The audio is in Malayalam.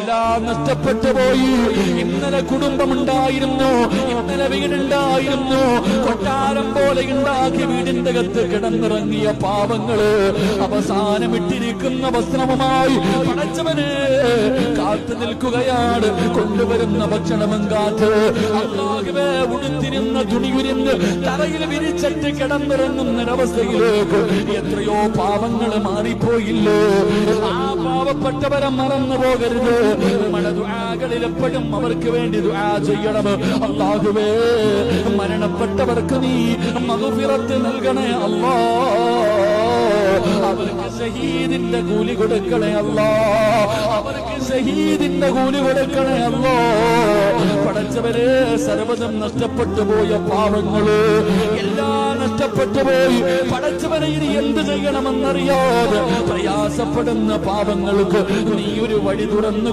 എല്ലാം നഷ്ടപ്പെട്ടു പോയി. ഇന്നലെ കുടുംബമുണ്ടായിരുന്നു, ഇന്നലെ വീടുണ്ടായിരുന്നു, കൊട്ടാരം പോലെ ഉണ്ടാക്കി വീടിന്റെ അകത്ത് കിടന്നിറങ്ങിയ പാവങ്ങള് അവസാനം ഇട്ടിരിക്കുന്ന വസ്ത്രവുമായി പടച്ചവന് കാത്തു നിൽക്കുകയാണ്. കൊണ്ടുവരുന്ന ഭക്ഷണവും കാത്ത് അല്ലാഹുവേ ഉടുത്തിരുന്ന തുണിയുരിന്ന് തറയിൽ വിരിച്ചിട്ട് കിടന്നിറങ്ങുന്നൊരവസ്ഥയിലേക്ക് എത്രയോ പാവങ്ങള് മാറിപ്പോയില്ലേ. ആ പാവപ്പെട്ടവരെ മറന്നു പോകരുത്. നമ്മുടെ ദുആകളിൽ എപ്പോഴും അവർക്ക് വേണ്ടി ദുആ ചെയ്യണം. അല്ലാഹുവേ മരണപ്പെട്ടവർക്ക് നീ മഗ്ഫിറത്ത് നൽകണേ അല്ലാ. അവർക്ക് ഷഹീദിന്റെ കൂലി കൊടുക്കണേ അല്ലാ. അവർക്ക് ഷഹീദിന്റെ കൂലി കൊടുക്കണേ അല്ലാ. പടച്ചവരെ സർവ്വതും നഷ്ടപ്പെട്ടു പോയ പാവങ്ങള് എല്ലാം നഷ്ടപ്പെട്ടു പോയി. പടച്ചവനെ ഇനി എന്ത് ചെയ്യണമെന്നറിയാതെ പ്രയാസപ്പെടുന്ന പാവങ്ങൾക്ക് നീ ഒരു വഴി തുറന്നു